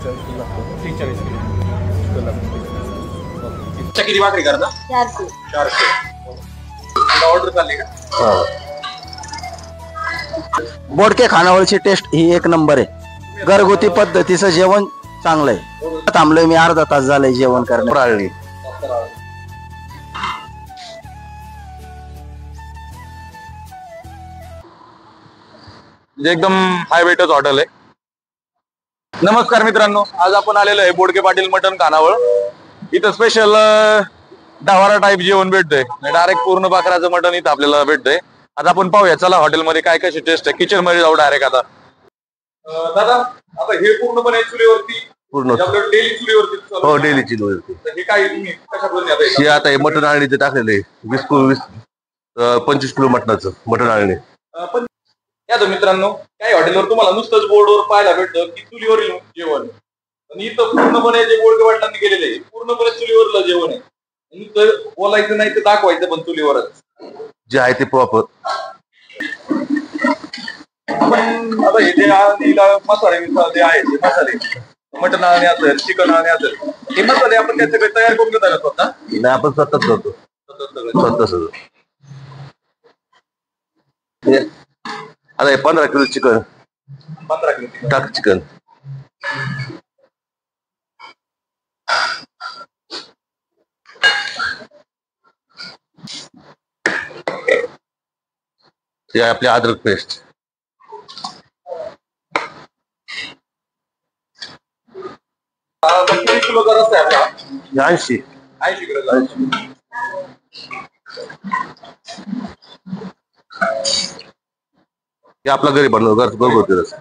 40 kilo लागतो. 40 kilo chicken लागतो. किती भाकरी करता? 400. ऑर्डर चालली का? बोडके खानावळची टेस्ट ही एक नंबर आहे. घरगुती पद्धतीचं जेवण चांगलं आहे. थांबलोय मी अर्धा तास झालंय जेवण करण्यासाठी. एकदम हाय वेटच हॉटेल आहे. नमस्कार मित्रांनो, आज आपण आलेलो आहे बोडके पाटील मटन खानावळ. इथं स्पेशल डवारा टाईप जेवण भेटतंय. डायरेक्ट पूर्ण बकराचं मटन इथं आपल्याला भेटतंय. आता आपण पाहूया चला हॉटेलमध्ये काय कशी टेस्ट आहे. किचन मध्ये जाऊ डायरेक्ट आता. दादा आता हे पूर्णपणे चुलीवरती पूर्ण डेली चुलीवरती? हो, डेली चुलीवरती. हे काय तुम्ही कशाप्रकारे आता हे आता हे मटण आळणीचं टाकलेलं आहे. 25 किलो मटणाचं मटण आळणी. पण या मित्रांनो, काही हॉटेलवर तुम्हाला नुसतंच बोर्डवर पाहायला भेटतं की चुलीवरील जेवण, आणि इथं पूर्णपणे जे बोडके पाटलांनी केलेलं आहे पूर्णपणे चुलीवरलं जेवण आहे. नुसतं बोलायचं नाही तर दाखवायचं पण चुलीवरच जे आहे ते प्रॉपर. आपण आता हे जे मसाले जे आहेत ते मसाले मटण आळणी असेल, चिकन आळणी असेल, हे मसाले आपण काय सगळे तयार करून घेत स्वतः? नाही, आपण स्वतःच करतो. स्वतः सगळं. आता हे 15 किलो चिकन. 15 किलो टाक चिकन. हे आपली अद्रक पेस्ट. किती किलो रस्ता आहे आपला? 80 किलो. हे आपला घरी बनव घर बरोबर रस.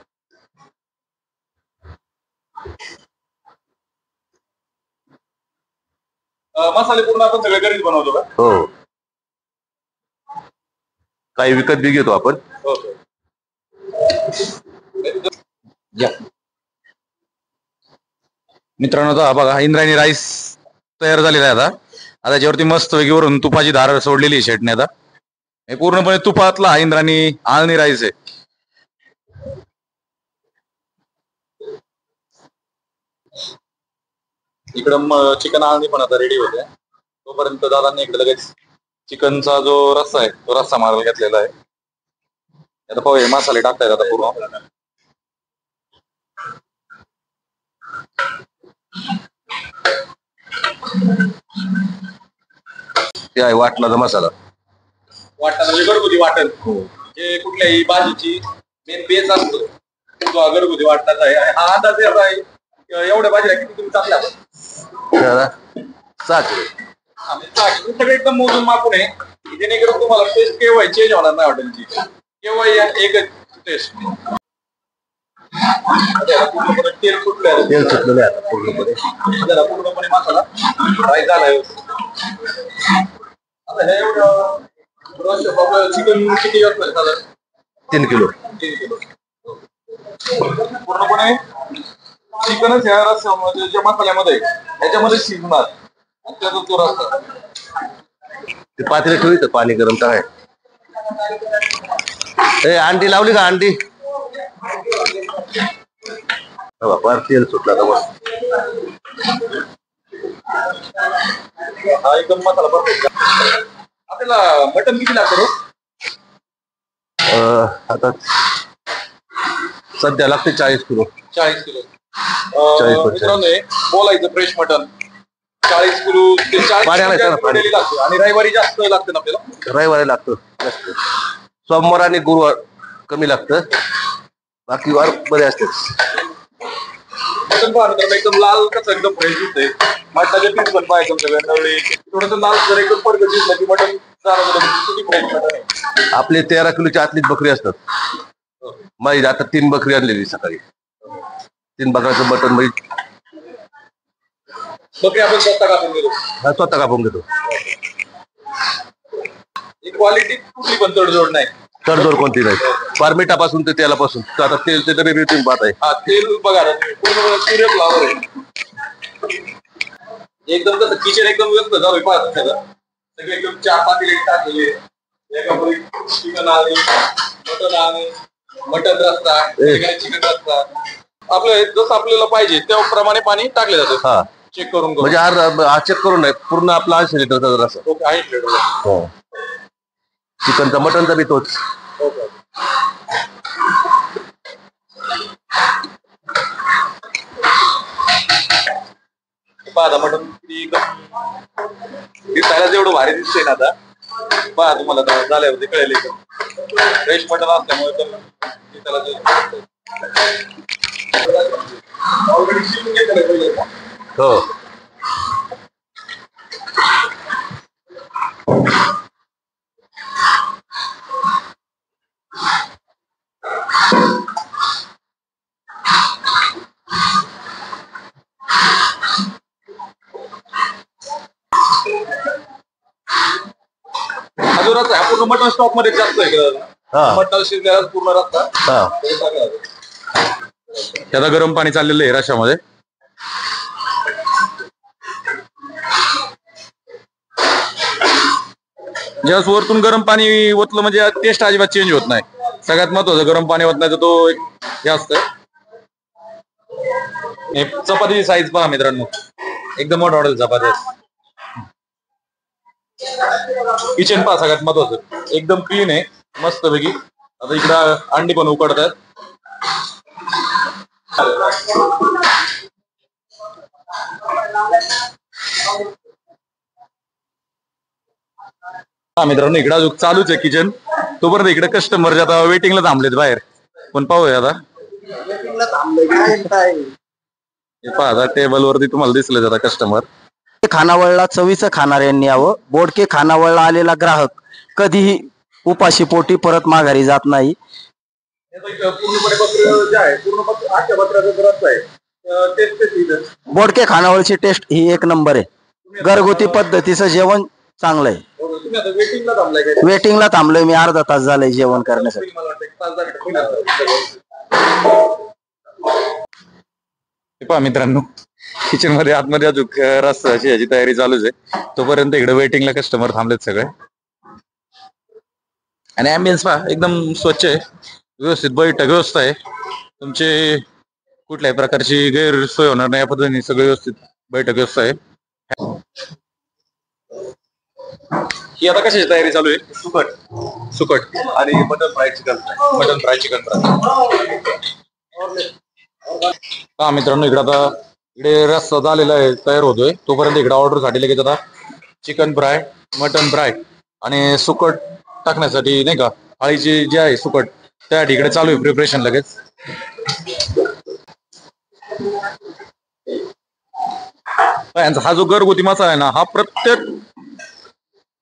मसाले पूर्ण आपण सगळे घरीच बनवतो का? हो, काही विकत बी घेतो आपण. मित्रांनो, आता बघा इंद्रायणी राईस तयार झालेला आहे. आता त्याच्यावरती मस्त वेगळी वरून तुपाची धार सोडलेली आहे शेटने. आता हे पूर्णपणे तुपातला इंद्रायणी आळणी राईस आहे. इकडं चिकन आळणी पण आता रेडी होते. तोपर्यंत दादांनी इकडे लगेच चिकनचा जो रस्सा आहे तो रस्सा मारायला घेतलेला आहे. आता पाहूया मसाले टाकतायत आता पूर्ण. ते आहे वाटणाचा मसाला. वाटण म्हणजे घरगुती वाटण. जे कुठल्याही भाजीची मेन बेस असतो तो घरगुती वाटणाचा आहे. हा अंदाज असा आहे एवढ्या भाजीला किती तुम्ही टाकल्या? 6 किलो. सगळे एकदम मोजून मापून आहे, जेणेकरून तुम्हाला टेस्ट केव्हा चेंज होणार नाही हॉटेलची. केव्हा एकच टेस्ट. तेल सुटलं. तेल सुटलेलं आहे पूर्णपणे. जरा पूर्णपणे मसाला फ्राय झालाय. आता हे एवढं चिकन किती असतं साधारण? 3 किलो. 3 किलो पूर्णपणे चिकनच ह्या रस्स्यामध्ये ज्या मसाल्यामध्ये ह्याच्यामध्ये शिजणार. त्याचा तो रस्सा ते पातेले ठेवायचं पाणी गरम काय. ए अंडी लावली का अंडी? बाबा तेल सुटला तर बस. हा एकदम मसाला परफेक्ट. आपल्याला मटन किती लागतं? आता सध्या लागते 40 किलो. 40 किलो. 40. बोलायचं फ्रेश मटन 40 किलो ते 40 लागतं. आणि रविवारी जास्त लागतं ना आपल्याला? रविवारी लागतं जास्त. सोमवार आणि गुरुवार कमी लागतं, बाकी वार बरे असते. मटन पाहणं तर एकदम लाल कसं एकदम फ्रेश दिसतंय. मटणाचे पीस पण पाहायचं सगळ्या नवळी थोडंसं लाल जर एकदम परत दिसलं की मटन किती फ्रेश मटन आहे. आपले 13 किलोची आतलीच बकरी असतात. माझी आता 3 बकरी आणलेली सकाळी. 3 बकऱ्याचं मटन म्हणजे बकरी आपण स्वतः कापून घेतो. हा, स्वतः कापून घेतो. क्वालिटी कुठली पण तडजोड नाही. तडजोड कोणती नाही. पारमिटापासून ते तेलापासून आता तेल ते डबे तुम्ही पाहत आहे. हा तेल बघा पूर्ण सूर्यफ्लावर आहे. एकदम कसं किचन एकदम व्यस्त झालं पाहत सगळे एकदम 4 पातेले टाकलेले. चिकन आले, मटन आले, मटन रस्ता, चिकन रस्ता. आपलं जसं आपल्याला पाहिजे त्याप्रमाणे पाणी टाकले जातं. हा चेक करून म्हणजे अर्धा चेक करून नाही, पूर्ण आपला 80 लिटरचा जर असं. Okay 80 litre. हो चिकनचा मटनचा बी तोच. ओके. पहा मटन दिसायला जेवढं भारी दिसतंय ना आता, पहा तुम्हाला आता झाल्यावरती कळेल एकदम फ्रेश मटन असल्यामुळे तर दिसायला ऑलरेडी शिजून घेतलेलं आहे ना. हो अजून हा पूर्ण मटन स्टॉक मध्ये जास्त आहे. हा मटन शिजल्याला पूर्ण रस्ता हा त्याला गरम पाणी चाललेलं आहे रशामध्ये. ज्यावेळेस वरतून गरम पाणी ओतलं म्हणजे टेस्ट अजिबात चेंज होत नाही. सगळ्यात महत्वाचं गरम पाणी होत नाही तर तो एक हे असतं. चपातीची साईज पहा मित्रांनो, एकदम मोठा ऑर्डर चपाती. किचन पहा सगळ्यात महत्वाचं, एकदम क्लीन आहे मस्त पैकी. आता इकडं अंडी पण उकडतात. हा मित्रांनो इकडं अजून चालूच आहे किचन. तोपर्यंत इकडे कस्टमर आता वेटिंगला थांबलेत बाहेर. पण पाहूया आता. हे पहा आता टेबल वरती तुम्हाला दिसले आता कस्टमर. खानावळला चवीचं खाणाऱ्यांनी यावं. बोडके खानावळला आलेला ग्राहक कधीही उपाशी पोटी परत माघारी जात नाही. पूर्णपणे पत्र जे आहे पूर्ण आजच्या पत्राचा रस्ता आहे. टेस्ट बोडके खानावळची टेस्ट ही एक नंबर आहे. घरगुती पद्धतीचं जेवण चांगलं आहे. तुम्ही आता वेटिंगला थांबलाय काय? वेटिंगला थांबलोय मी, अर्धा तास झालंय जेवण करण्यासाठी. मला वाटतं 5-10 मिनिटं. पहा मित्रांनो किचन मध्ये आतमध्ये अजून रस्त्याची याची तयारी चालूच आहे. तोपर्यंत इकडे वेटिंगला कस्टमर थांबलेत सगळे. आणि अँबियन्स पहा एकदम स्वच्छ आहे, व्यवस्थित बैठक व्यवस्था आहे. तुमचे कुठल्याही प्रकारची गैरसोय होणार नाही या पद्धतीने सगळं व्यवस्थित बैठक व्यवस्था आहे. ही आता कशाची तयारी चालू आहे? सुकट आणि mutton fry chicken. Mutton fry chicken fry. हा मित्रांनो इकडे आता इकडे रस्सा झालेला आहे, तयार होतोय. तोपर्यंत इकडे ऑर्डर साठी लगेच आता चिकन फ्राय, मटन फ्राय आणि सुकट टाकण्यासाठी नाही का थाळीची जी आहे सुकट त्यासाठी इकडे चालू आहे प्रिपरेशन लगेच. हा जो घरगुती मसाला आहे ना हा प्रत्येक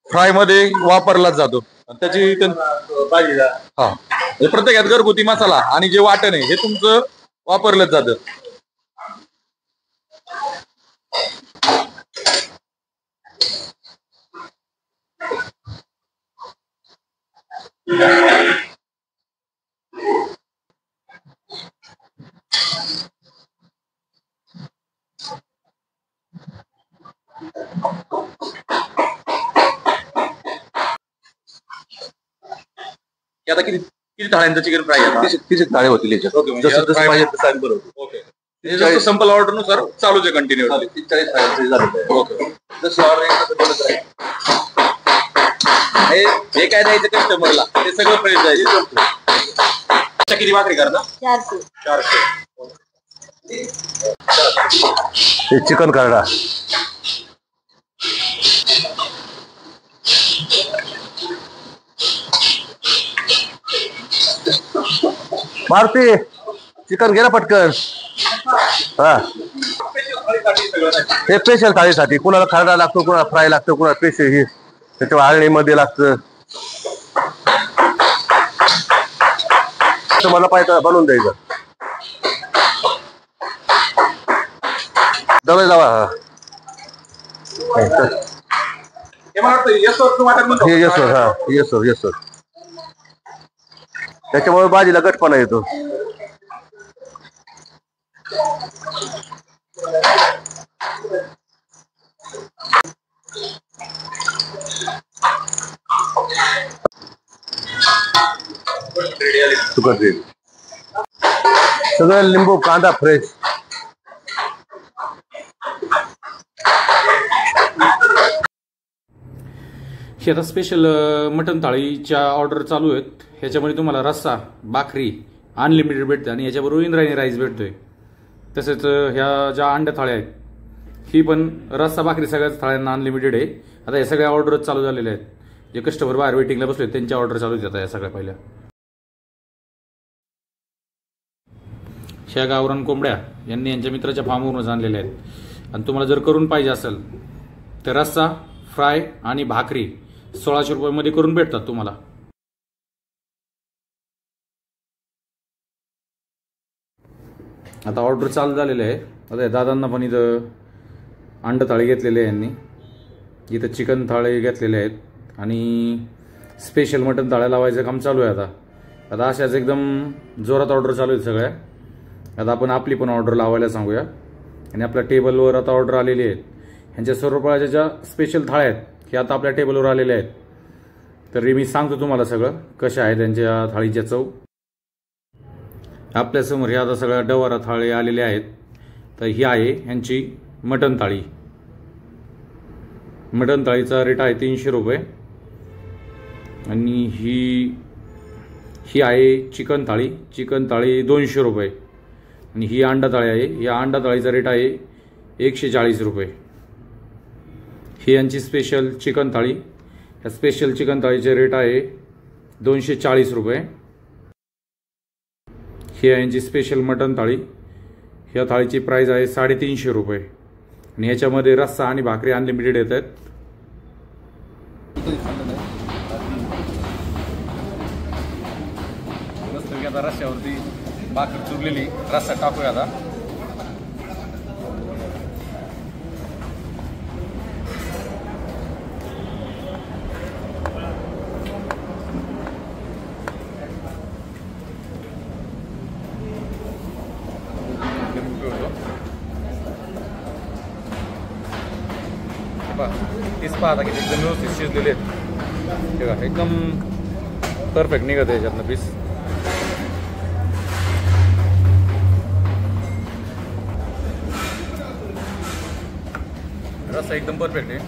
फ्राय मध्ये वापरलाच जातो. त्याची हा प्रत्येकात घरगुती मसाला आणि जे वाटण आहे हे तुमचं वापरलंच जातं. आता किती किती थाळ्यांचं चिकन फ्राय आहे? 30 थाळे होतील याच्यात. जसं जसं पाहिजे तसं आम्ही बनवतो. ओके जसं संपल ऑर्डर नुसार चालूच आहे कंटिन्यू. 40 थाळ्यांचं झालेलं आहे. ओके जसं ऑर्डर येईल तसं बनत राहील. हे काय द्यायचं कस्टमरला ते सगळं फ्रेश द्यायचं. किती भाकरी करता? 400. हे चिकन करडा. मारुती चिकन घे ना पटकन. हा हे स्पेशल थाळीसाठी कुणाला खरडा लागतो, कुणाला फ्राय लागतो, कुणाला स्पेशल ही त्याच्या आळणीमध्ये लागतं. मला पाहिजे बनवून द्यायचं. दवे जावा. हे येस सर. हा येस सर, येस सर. त्याच्यामुळे भाजीला गटपणा येतो. सुकट ग्रेव्ही. सगळं लिंबू कांदा फ्रेश. ही आता स्पेशल मटन थाळीच्या ऑर्डर चालू आहेत. ह्याच्यामध्ये तुम्हाला रस्सा, भाकरी अनलिमिटेड भेटते आणि याच्याबरोबर इंद्रायणी राईस भेटतोय. तसेच ह्या ज्या अंड्या थाळ्या आहेत ही पण रस्सा भाकरी सगळ्याच थाळ्यांना अनलिमिटेड आहे. आता या सगळ्या ऑर्डरच चालू झालेल्या आहेत. जे कस्टमर बाहेर वेटिंगला बसले त्यांच्या ऑर्डर चालू आहेत आता या सगळ्या पहिल्या. ह्या गावरान कोंबड्या यांनी यांच्या मित्राच्या फार्मवरूनच आणलेल्या आहेत. आणि तुम्हाला जर करून पाहिजे असेल तर रस्सा, फ्राय आणि भाकरी 1600 रुपयामध्ये करून भेटतात तुम्हाला. आता ऑर्डर चालू झालेले आहे. आता दादांना पण इथं अंड थाळी घेतलेले आहे यांनी, इथं चिकन थाळी घेतलेले आहेत आणि स्पेशल मटन थाळ्या लावायचं काम चालू आहे. आता अशाच एकदम जोरात ऑर्डर चालू आहेत सगळ्या. आता आपण आपली पण ऑर्डर लावायला सांगूया. आणि आपल्या टेबलवर आता ऑर्डर आलेली आहेत. ह्यांच्या सर्व प्रकारच्या ज्या स्पेशल थाळ्या आहेत हे आता आपल्या टेबलवर आलेल्या आहेत. तर मी सांगतो तुम्हाला सगळं कशा आहेत त्यांच्या थाळीच्या चव. आपल्यासमोर ह्या आता सगळ्या डवारा थाळी आलेल्या आहेत. तर ही आहे ह्यांची मटन थाळी. मटन थाळीचा रेट आहे 300 रुपये. आणि ही आहे चिकन थाळी. चिकन थाळी 200 रुपये. आणि ही अंडा थाळी आहे. या अंडा थाळीचा रेट आहे 140 रुपये. ही यांची स्पेशल चिकन थाळी. या स्पेशल चिकन थाळीचे रेट आहे 240 रुपये. ही आहे यांची स्पेशल मटन थाळी. ह्या थाळीची प्राईस आहे 350 रुपये. आणि ह्याच्यामध्ये रस्सा आणि भाकरी अनलिमिटेड येत आहेत. आता रस्स्यावरती भाकर चुरलेली रस्सा टाकूया आता. तीच पाहता की एकदम व्यवस्थित शिजलेले आहेत. बघा एकदम परफेक्ट निघत आहे याच्यातनं पीस. रस्सा एकदम परफेक्ट आहे.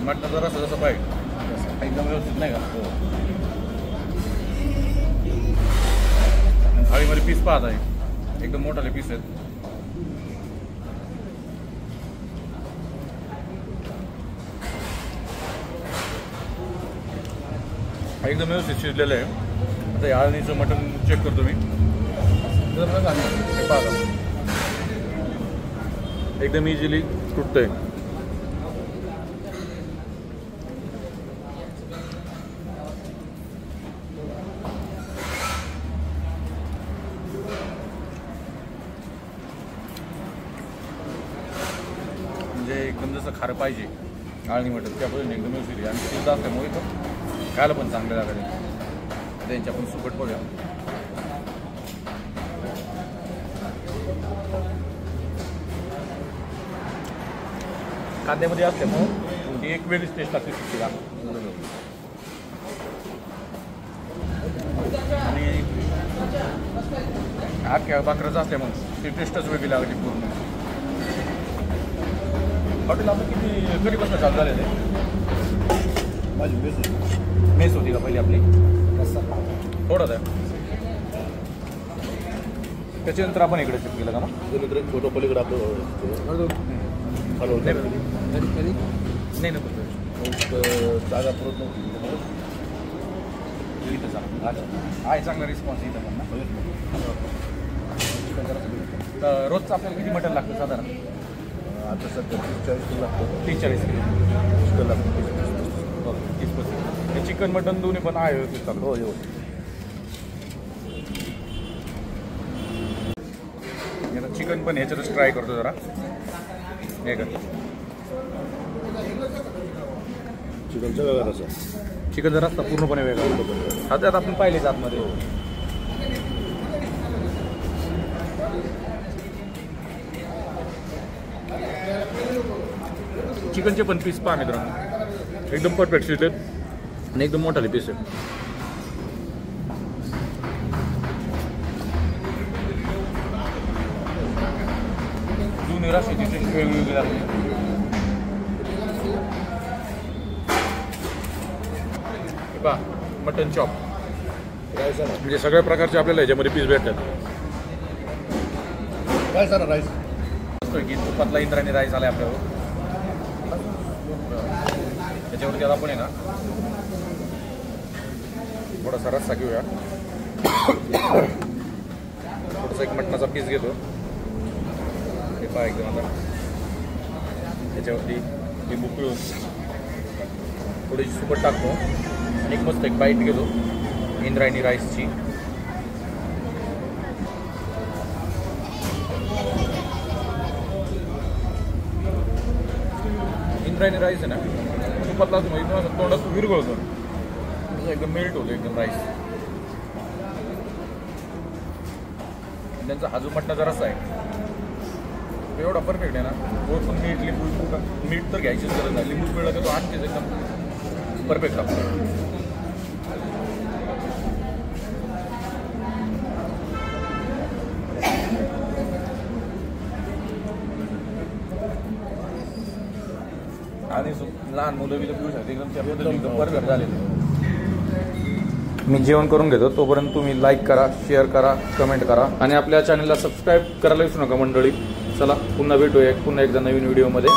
मटणाचा रस्सा जसा पाहिजे एकदम व्यवस्थित नाही का. थाळीमध्ये पीस पाहत आहे एकदम मोठाले पीस आहेत. एकदम व्यवस्थित शिजलेलं आहे. आता या आळणीचं मटण चेक करतो मी. हे पाहता एकदम इझिली तुटतंय. म्हणजे एकदम जसं खारं पाहिजे आळणी मटण त्या पद्धतीने एकदम व्यवस्थित. आणि शिजत असल्यामुळे खायला पण चांगलं लागेल. त्यांच्या आपण सुकट बघा. कांद्यामध्ये असल्यामुळं ती एक वेगळीच टेस्ट लागते सुट्टीला. आणि अख्ख्या भाकरच असल्यामुळं ती टेस्टच वेगळी लागते पूर्ण. हॉटेल आपलं किती कधीपासून चालू झालेलं आहे? माझी मेस होती का पहिली आपली? थोडंच आहे. त्याच्यानंतर आपण इकडे शिफ्ट केलं का मग? फोटो पलीकडे आपलं नाही ना जागा पुरत इथं चांगला आहे. चांगला रिस्पॉन्स इथं पण ना. तर रोजचं आपल्याला किती मटण लागतं साधारण? आता सध्या 40 किलो लागतं. 40 किलो चिकन लागतं. 30% हे चिकन मटन दोन्ही पण आहे व्यवस्थित चालू. हो हो. चिकन पण ह्याच्यातच ट्राय करतो जरा. हे कर चिकनचा वेगळा रस्सा. चिकनचा रस्ता पूर्णपणे वेगळा. आता आपण पाहिलेच आतमध्ये. चिकनचे पण पीस पहा मित्रांनो एकदम परफेक्ट शिजलेत आणि एकदम मोठाले पीस आहेत. दोन्ही रस्त्याची टेस्ट वेगवेगळी लागते. पहा मटन चॉप म्हणजे सगळ्या प्रकारचे आपल्याला याच्यामध्ये पीस भेटतात. काय सर राईस की तुपातला इंद्रायणी राईस आला आपल्यावर. त्याच्यावरती आता आपण आहे ना थोडासा रस्सा घेऊया. थोडासा एक मटणाचा पीस घेतो. हे पहा एकदम आता त्याच्यावरती लिंबू पिळून थोडीशी सुकट टाकतो आणि एक मस्त एक बाईट घेतो इंद्रायणी राईसची. इंद्रायणी राईस आहे ना तुपातला एकदम तोंडात विरघळतो. एकदम मेल्ट होतो एकदम राईस. त्यांचा हा जो मटणाचा रस्सा आहे एवढा परफेक्ट आहे ना. वर पण मीठ तर घ्यायचीच गरज नाही. लिंबू पिळलं की तो आणखीच एकदम परफेक्ट लागतो. आणि लहान मुलं बिलं पिऊ शकते एकदम परफेक्ट झालेलं. मी जेवण करून घेतो तोपर्यंत तुम्ही लाईक करा, शेअर करा, कमेंट करा आणि आपल्या चॅनलला सबस्क्राईब करायला विसरू नका मंडळी. चला पुन्हा भेटूया पुन्हा एकदा नवीन व्हिडिओमध्ये.